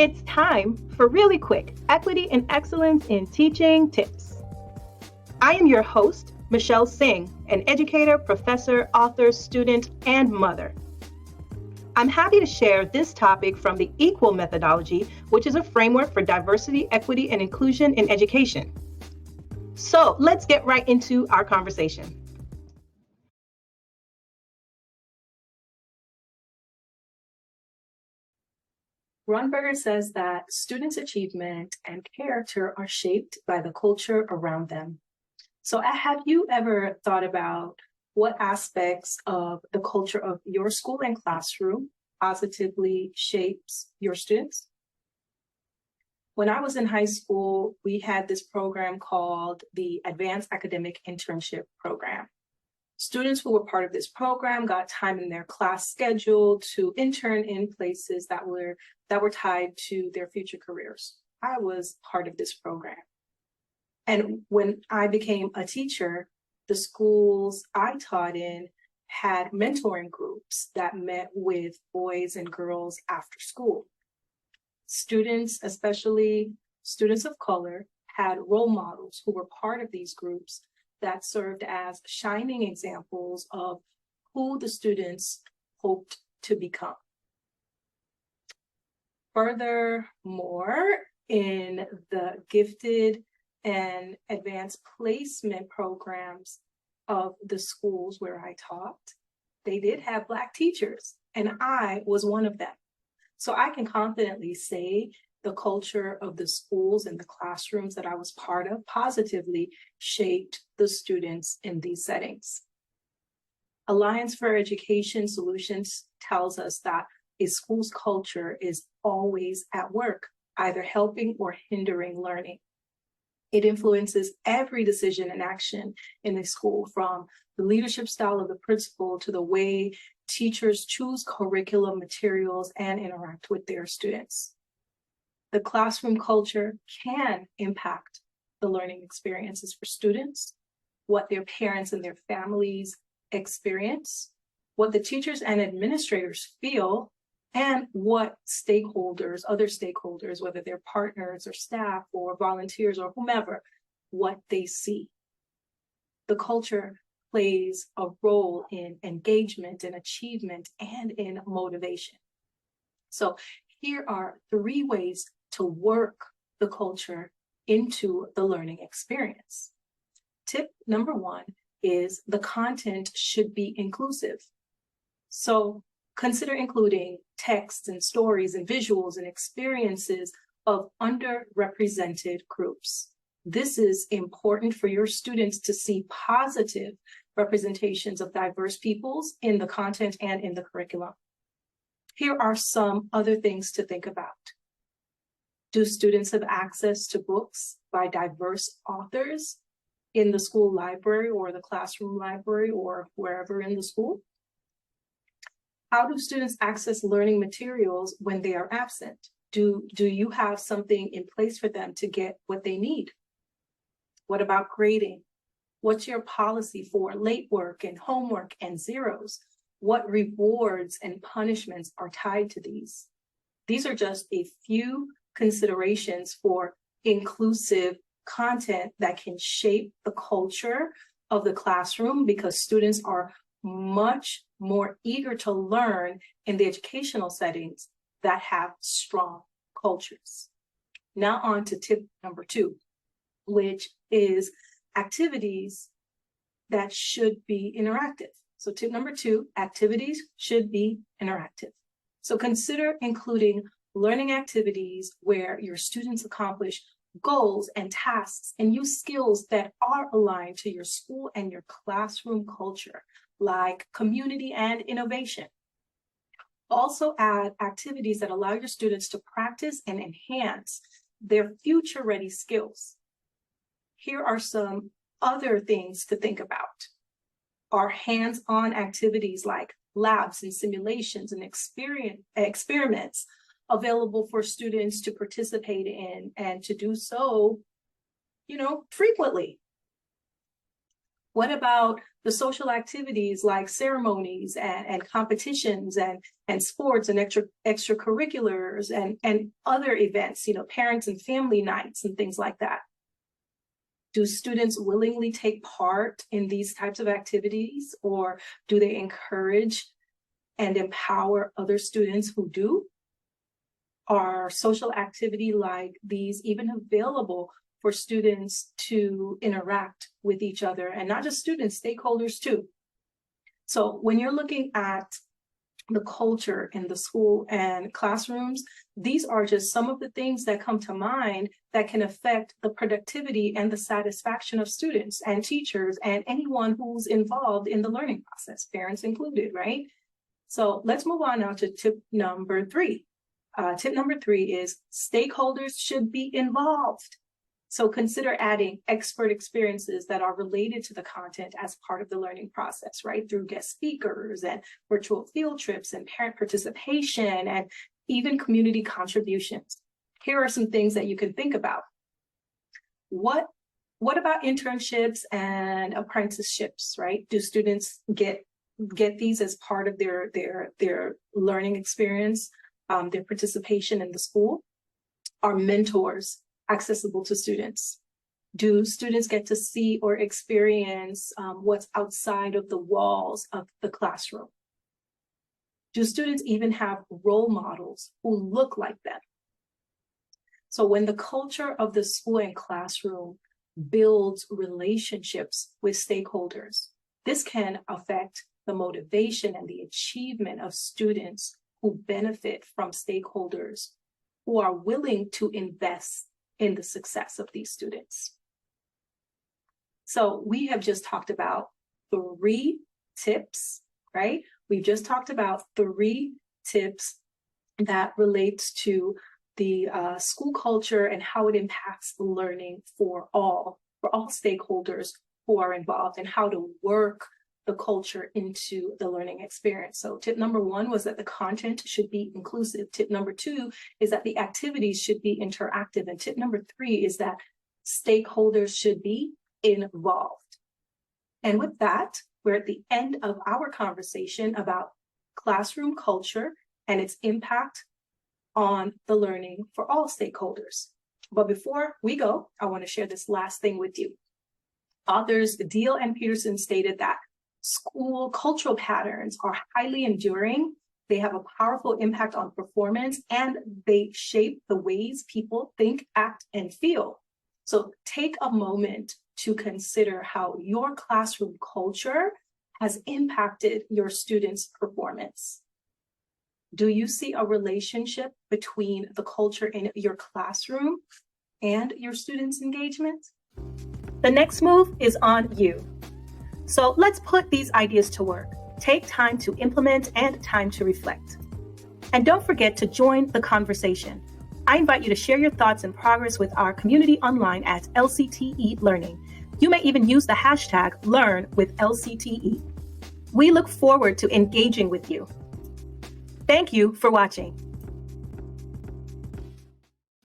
It's time for really quick equity and excellence in teaching tips. I am your host, Michelle Singh, an educator, professor, author, student, and mother. I'm happy to share this topic from the EQUAL methodology, which is a framework for diversity, equity, and inclusion in education. So let's get right into our conversation. Runberger says that students' achievement and character are shaped by the culture around them. So have you ever thought about what aspects of the culture of your school and classroom positively shapes your students? When I was in high school, we had this program called the Advanced Academic Internship Program. Students who were part of this program got time in their class schedule to intern in places that were tied to their future careers. I was part of this program. And when I became a teacher, the schools I taught in had mentoring groups that met with boys and girls after school. Students, especially students of color, had role models who were part of these groups that served as shining examples of who the students hoped to become. Furthermore, in the gifted and advanced placement programs of the schools where I taught, they did have Black teachers, and I was one of them. So I can confidently say the culture of the schools and the classrooms that I was part of positively shaped the students in these settings. Alliance for Education Solutions tells us that a school's culture is always at work, either helping or hindering learning. It influences every decision and action in the school, from the leadership style of the principal to the way teachers choose curriculum materials and interact with their students. The classroom culture can impact the learning experiences for students, what their parents and their families experience, what the teachers and administrators feel, and what stakeholders, other stakeholders, whether they're partners or staff or volunteers or whomever, what they see. The culture plays a role in engagement and achievement and in motivation. So here are 3 ways to work the culture into the learning experience. Tip number 1 is the content should be inclusive. So consider including texts and stories and visuals and experiences of underrepresented groups. This is important for your students to see positive representations of diverse peoples in the content and in the curriculum. Here are some other things to think about. Do students have access to books by diverse authors in the school library or the classroom library or wherever in the school? How do students access learning materials when they are absent? Do you have something in place for them to get what they need? What about grading? What's your policy for late work and homework and zeros? What rewards and punishments are tied to these? These are just a few considerations for inclusive content that can shape the culture of the classroom, because students are much more eager to learn in the educational settings that have strong cultures. Now on to tip number 2, which is activities that should be interactive. So tip number 2, activities should be interactive. So consider including learning activities where your students accomplish goals and tasks and use skills that are aligned to your school and your classroom culture, like community and innovation. Also add activities that allow your students to practice and enhance their future-ready skills. Here are some other things to think about. Are hands-on activities like labs and simulations and experiments available for students to participate in and to do so, frequently? What about The social activities like ceremonies and competitions and sports and extracurriculars and other events, parents and family nights and things like that. Do students willingly take part in these types of activities, or do they encourage and empower other students who do? Are social activity like these even available for students to interact with each other, and not just students, stakeholders too? So when you're looking at the culture in the school and classrooms, these are just some of the things that come to mind that can affect the productivity and the satisfaction of students and teachers and anyone who's involved in the learning process, parents included, right? So let's move on now to tip number 3. Tip number 3 is stakeholders should be involved. So consider adding expert experiences that are related to the content as part of the learning process, right? Through guest speakers and virtual field trips and parent participation and even community contributions. Here are some things that you can think about. What about internships and apprenticeships, right? Do students get these as part of their learning experience, their participation in the school? Are mentors accessible to students? Do students get to see or experience what's outside of the walls of the classroom? Do students even have role models who look like them? So when the culture of the school and classroom builds relationships with stakeholders, this can affect the motivation and the achievement of students who benefit from stakeholders who are willing to invest in the success of these students. So we have just talked about 3 tips, right? We've just talked about 3 tips that relates to the school culture and how it impacts learning for all stakeholders who are involved, and how to work the culture into the learning experience. So tip number 1 was that the content should be inclusive. Tip number 2 is that the activities should be interactive. And tip number 3 is that stakeholders should be involved. And with that, we're at the end of our conversation about classroom culture and its impact on the learning for all stakeholders. But before we go, I want to share this last thing with you. Authors Deal and Peterson stated that school cultural patterns are highly enduring. They have a powerful impact on performance, and they shape the ways people think, act, and feel. So take a moment to consider how your classroom culture has impacted your students' performance. Do you see a relationship between the culture in your classroom and your students' engagement? The next move is on you. So let's put these ideas to work. Take time to implement and time to reflect. And don't forget to join the conversation. I invite you to share your thoughts and progress with our community online at LCT-E Learning. You may even use the hashtag #LearnWithLCT-E. We look forward to engaging with you. Thank you for watching.